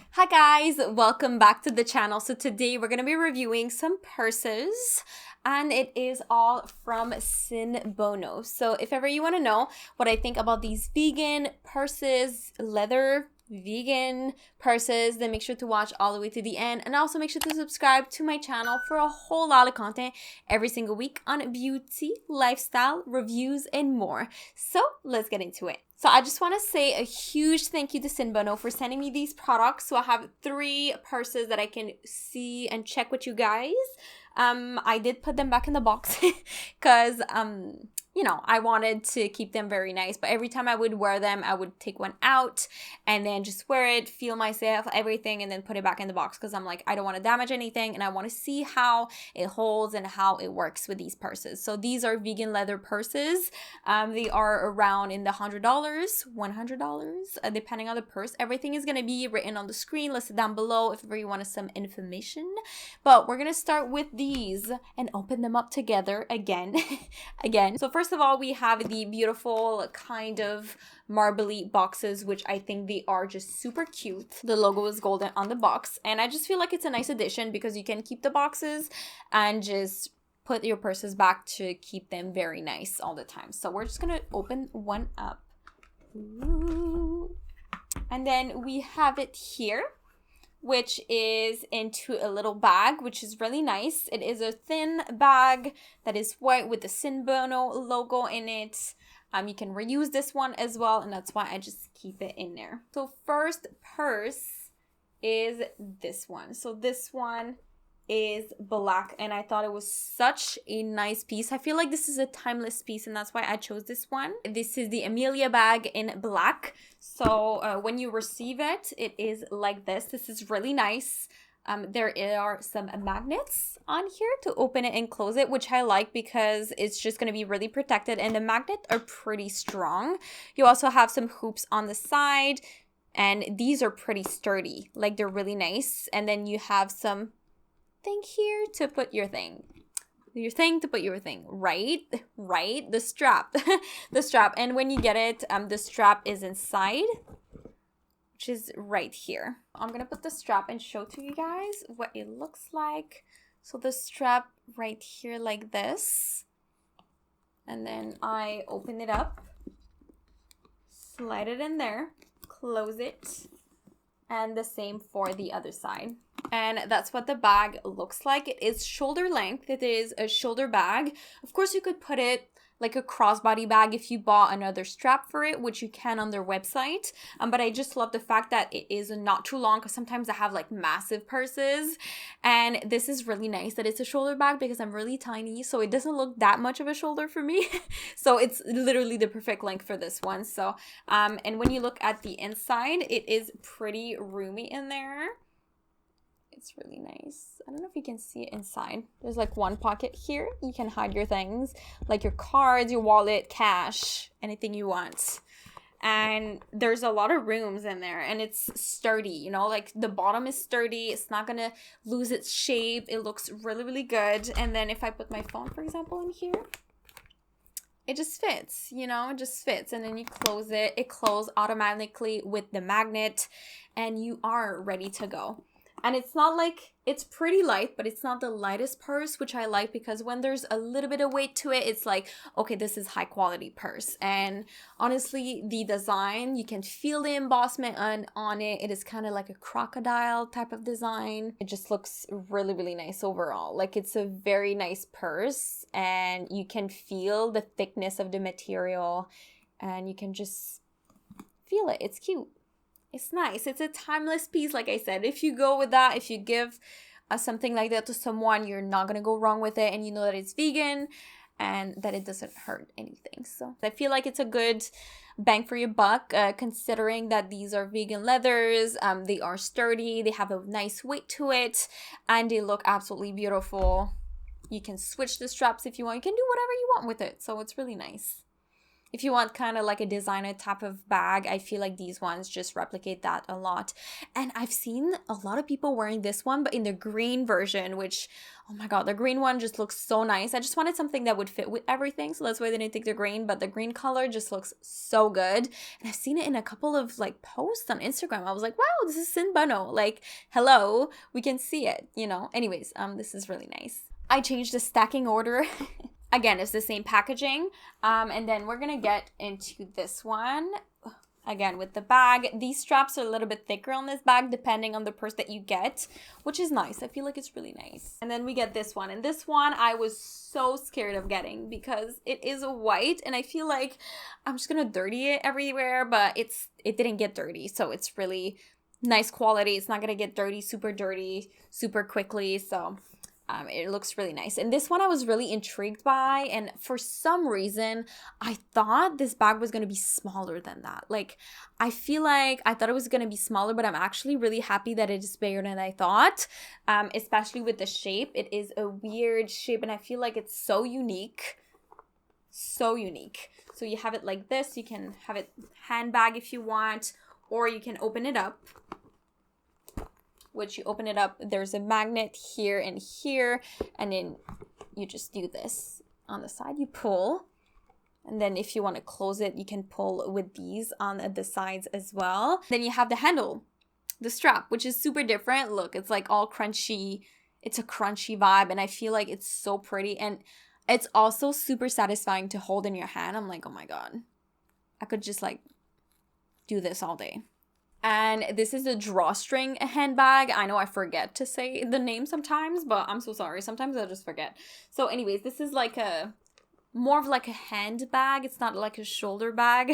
Hi guys, welcome back to the channel. So today we're going to be reviewing some purses and it is all from SINBONO. So if ever you want to know what I think about these vegan purses, leather vegan purses, then make sure to watch all the way to the end, and also make sure to subscribe to my channel for a whole lot of content every single week on beauty, lifestyle, reviews, and more. So let's get into it. So I just want to say a huge thank you to SINBONO for sending me these products. So I have 3 purses that I can see and check with you guys. I did put them back in the box because you know, I wanted to keep them very nice, but every time I would wear them, I would take one out and then just wear it, feel myself, everything, and then put it back in the box because I'm like, I don't want to damage anything and I want to see how it holds and how it works with these purses. So these are vegan leather purses. They are around in the $100, $100, depending on the purse. Everything is going to be written on the screen, listed down below if ever you wanted some information. But we're going to start with these and open them up together again. So first of all, we have the beautiful kind of marbly boxes, which I think they are just super cute. The logo is golden on the box, and I just feel like it's a nice addition because you can keep the boxes and just put your purses back to keep them very nice all the time. So we're just gonna open one up. Ooh. And then we have it here, which is into a little bag, which is really nice. It is a thin bag that is white with the SINBONO logo in it. You can reuse this one as well, and that's why I just keep it in there. So first purse is this one. So this one is black, and I thought it was such a nice piece. I feel like this is a timeless piece, and that's why I chose this one. This is the Amelia bag in black. So when you receive it, it is like this. This is really nice. There are some magnets on here to open it and close it, which I like because it's just going to be really protected, and the magnets are pretty strong. You also have some hoops on the side, and these are pretty sturdy. Like, they're really nice. And then you have some thing here to put your thing to put your thing right, the strap. The strap, and when you get it, the strap is inside, which is right here. I'm gonna put the strap and show to you guys what it looks like. So the strap right here like this, and then I open it up, slide it in there, close it, and the same for the other side. And that's what the bag looks like. It is shoulder length. It is a shoulder bag. Of course, you could put it like a crossbody bag if you bought another strap for it, which you can on their website. But I just love the fact that it is not too long, because sometimes I have like massive purses, and this is really nice that it's a shoulder bag because I'm really tiny, so it doesn't look that much of a shoulder for me. So it's literally the perfect length for this one. So and when you look at the inside, it is pretty roomy in there. It's really nice. I don't know if you can see it inside. There's like one pocket here. You can hide your things, like your cards, your wallet, cash, anything you want. And there's a lot of rooms in there, and it's sturdy, you know, like the bottom is sturdy. It's not gonna lose its shape. It looks really, really good. And then if I put my phone, for example, in here, it just fits, you know, it just fits. And then you close it. It closes automatically with the magnet, and you are ready to go. And it's not like, it's pretty light, but it's not the lightest purse, which I like, because when there's a little bit of weight to it, it's like, okay, this is high quality purse. And honestly, the design, you can feel the embossment on it. It is kind of like a crocodile type of design. It just looks really, really nice overall. Like, it's a very nice purse, and you can feel the thickness of the material, and you can just feel it. It's cute. It's nice. It's a timeless piece, like I said. If you go with that, if you give something like that to someone, you're not going to go wrong with it. And you know that it's vegan and that it doesn't hurt anything. So I feel like it's a good bang for your buck, considering that these are vegan leathers. They are sturdy. They have a nice weight to it. And they look absolutely beautiful. You can switch the straps if you want. You can do whatever you want with it. So it's really nice. if you want kind of like a designer type of bag, I feel like these ones just replicate that a lot. And I've seen a lot of people wearing this one, but in the green version, which, oh my god, the green one just looks so nice. I just wanted something that would fit with everything, so that's why I didn't take the green, but the green color just looks so good. And I've seen it in a couple of like posts on Instagram. I was like, wow, this is SINBONO. Like, hello, we can see it, you know? Anyways, this is really nice. I changed the stacking order. Again, it's the same packaging. And then we're going to get into this one. Again, with the bag. These straps are a little bit thicker on this bag, depending on the purse that you get, which is nice. I feel like it's really nice. And then we get this one. And this one I was so scared of getting because it is white. And I feel like I'm just going to dirty it everywhere. But it didn't get dirty. So it's really nice quality. It's not going to get dirty super quickly. So it looks really nice. And this one I was really intrigued by, and for some reason I thought this bag was going to be smaller than that. Like, I feel like I thought it was going to be smaller, but I'm actually really happy that it is bigger than I thought, especially with the shape. It is a weird shape and I feel like it's so unique. So you have it like this. You can have it handbag if you want, or you can open it up. Which you open it up, there's a magnet here and here, and then you just do this on the side. You pull, and then if you want to close it, you can pull with these on the sides as well. Then you have the handle, the strap, which is super different. Look, it's like all crunchy. It's a crunchy vibe, and I feel like it's so pretty, and it's also super satisfying to hold in your hand. I'm like, oh my god, I could just like do this all day. And this is a drawstring handbag. I know I forget to say the name sometimes, but I'm so sorry. Sometimes I just forget. So anyways, this is like more of like a handbag. It's not like a shoulder bag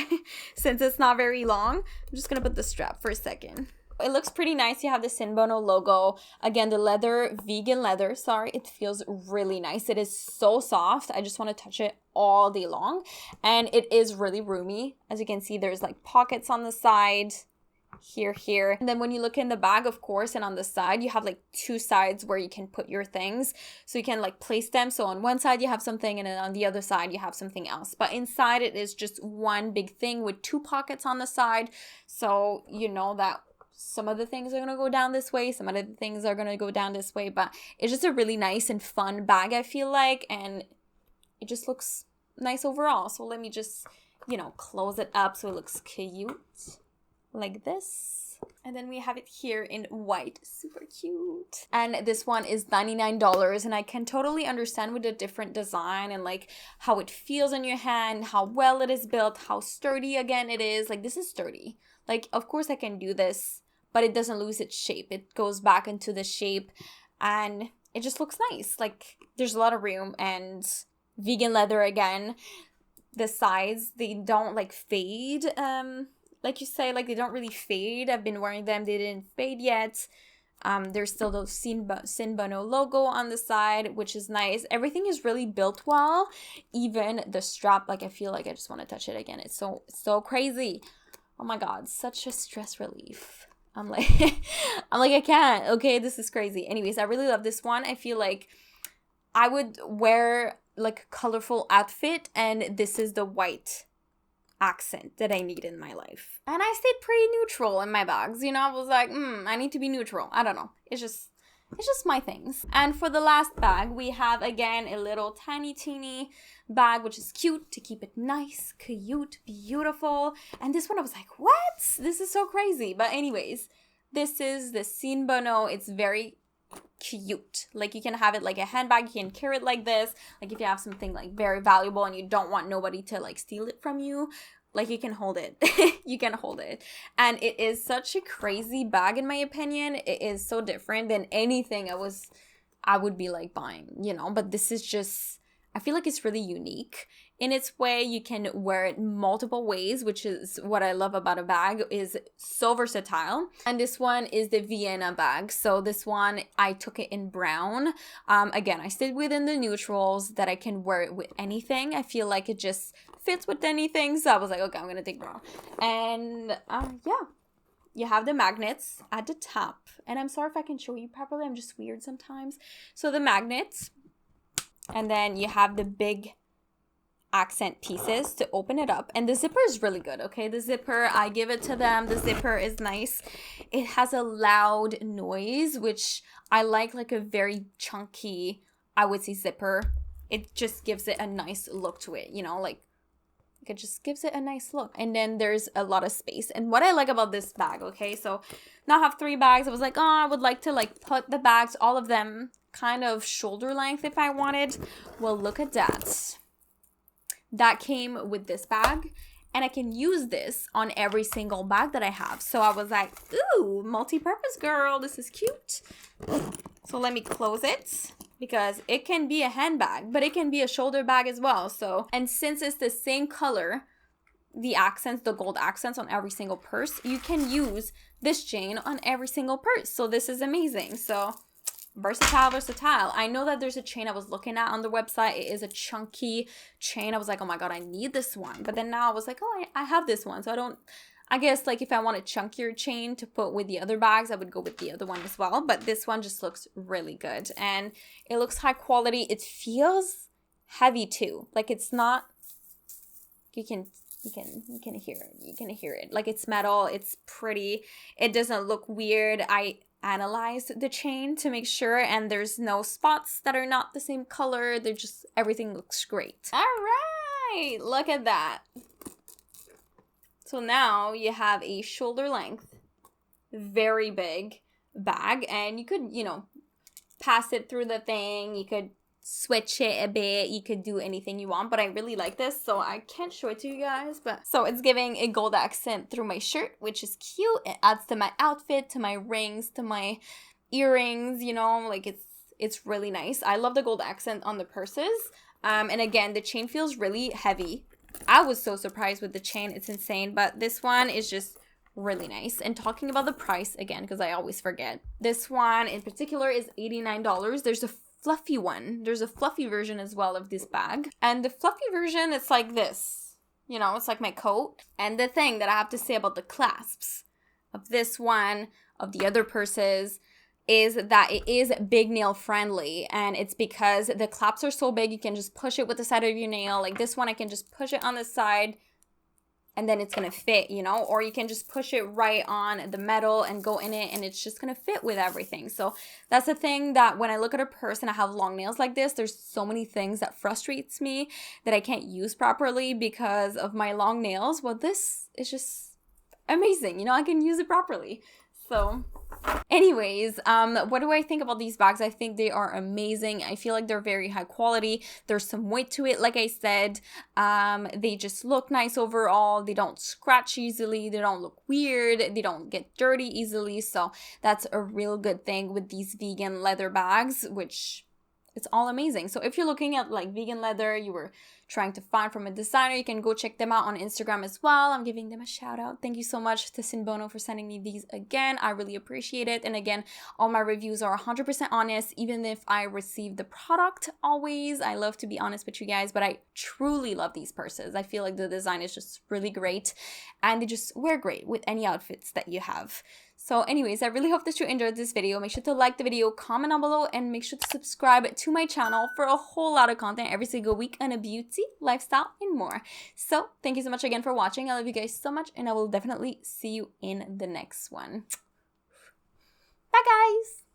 since it's not very long. I'm just going to put the strap for a second. It looks pretty nice. You have the SINBONO logo. Again, the leather, vegan leather. Sorry, it feels really nice. It is so soft. I just want to touch it all day long. And it is really roomy. As you can see, there's like pockets on the side. Here, and then when you look in the bag, of course, and on the side you have like two sides where you can put your things, so you can like place them. So on one side you have something, and then on the other side you have something else, but inside it is just one big thing with two pockets on the side, so you know that some of the things are going to go down this way, some of the things are going to go down this way, but it's just a really nice and fun bag, I feel like, and it just looks nice overall. So let me just, you know, close it up so it looks cute. Like this, and then we have it here in white, super cute. And this one is $99, and I can totally understand with the different design and like how it feels on your hand, how well it is built, how sturdy again it is. Like, this is sturdy. Like, of course I can do this, but it doesn't lose its shape. It goes back into the shape and it just looks nice. Like, there's a lot of room, and vegan leather again. The sides, they don't like fade, like you say, like they don't really fade. I've been wearing them, they didn't fade yet. There's still the SINBONO logo on the side, which is nice. Everything is really built well. Even the strap, like I feel like I just want to touch it again. It's so crazy. Oh my god, such a stress relief. I'm like I can't. Okay, this is crazy. Anyways, I really love this one. I feel like I would wear like a colorful outfit, and this is the white accent that I need in my life. And I stayed pretty neutral in my bags, you know. I was like, I need to be neutral. I don't know. It's just my things. And for the last bag, we have again a little tiny teeny bag, which is cute to keep it nice, cute, beautiful. And this one I was like, what? This is so crazy. But anyways, this is the SINBONO. It's very cute. Like, you can have it like a handbag, you can carry it like this, like if you have something like very valuable and you don't want nobody to like steal it from you, like you can hold it. You can hold it. And it is such a crazy bag in my opinion. It is so different than anything I would be like buying, you know. But this is just, I feel like it's really unique in its way. You can wear it multiple ways, which is what I love about a bag, is so versatile. And this one is the Vienna bag. So this one, I took it in brown. Again, I stayed within the neutrals that I can wear it with anything. I feel like it just fits with anything. So I was like, okay, I'm gonna take brown. And yeah, you have the magnets at the top. And I'm sorry if I can show you properly. I'm just weird sometimes. So the magnets, and then you have the big accent pieces to open it up, and the zipper is really good. Okay, the zipper, I give it to them. The zipper is nice. It has a loud noise, which I like a very chunky, I would say, zipper. It just gives it a nice look to it, you know, like it just gives it a nice look. And then there's a lot of space. And what I like about this bag, okay, so now I have 3 bags. I was like, oh, I would like to like put the bags, all of them, kind of shoulder length if I wanted. Well, look at that. That came with this bag, and I can use this on every single bag that I have. So I was like, ooh, multi-purpose girl, this is cute. So let me close it, because it can be a handbag, but it can be a shoulder bag as well. So, and since it's the same color, the accents, the gold accents on every single purse, you can use this chain on every single purse. So this is amazing. So versatile. I know that there's a chain I was looking at on the website. It is a chunky chain. I was like, oh my God, I need this one. But then now I was like, oh, I have this one. So I guess like if I want a chunkier chain to put with the other bags, I would go with the other one as well. But this one just looks really good, and it looks high quality. It feels heavy too. Like it's not, you can hear it. You can hear it. Like it's metal. It's pretty. It doesn't look weird. I analyzed the chain to make sure, and there's no spots that are not the same color. They're just, everything looks great. All right, look at that. So now you have a shoulder length, very big bag, and you could, you know, pass it through the thing. You could switch it a bit. You could do anything you want, but I really like this, so I can't show it to you guys. But so it's giving a gold accent through my shirt, which is cute. It adds to my outfit, to my rings, to my earrings, you know, like it's really nice. I love the gold accent on the purses. And again, the chain feels really heavy. I was so surprised with the chain. It's insane. But this one is just really nice. And talking about the price again, because I always forget, this one in particular is $89. There's a fluffy one. There's a fluffy version as well of this bag. And the fluffy version, it's like this. You know, it's like my coat. And the thing that I have to say about the clasps of this one, of the other purses, is that it is big nail friendly, and it's because the clasps are so big, you can just push it with the side of your nail. Like this one, I can just push it on the side and then it's gonna fit, you know, or you can just push it right on the metal and go in it, and it's just gonna fit with everything. So that's the thing, that when I look at a purse and I have long nails like this, there's so many things that frustrates me that I can't use properly because of my long nails. Well, this is just amazing, you know, I can use it properly. So anyways, what do I think about these bags? I think they are amazing. I feel like they're very high quality. There's some weight to it, like I said. They just look nice overall. They don't scratch easily. They don't look weird. They don't get dirty easily. So that's a real good thing with these vegan leather bags, which it's all amazing. So if you're looking at like vegan leather, you were trying to find from a designer, you can go check them out on Instagram as well. I'm giving them a shout out. Thank you so much to SINBONO for sending me these again. I really appreciate it. And again, all my reviews are 100% honest, even if I receive the product always. I love to be honest with you guys, but I truly love these purses. I feel like the design is just really great, and they just wear great with any outfits that you have. So anyways, I really hope that you enjoyed this video. Make sure to like the video, comment down below, and make sure to subscribe to my channel for a whole lot of content every single week on a beauty, lifestyle, and more. So thank you so much again for watching. I love you guys so much, and I will definitely see you in the next one. Bye, guys!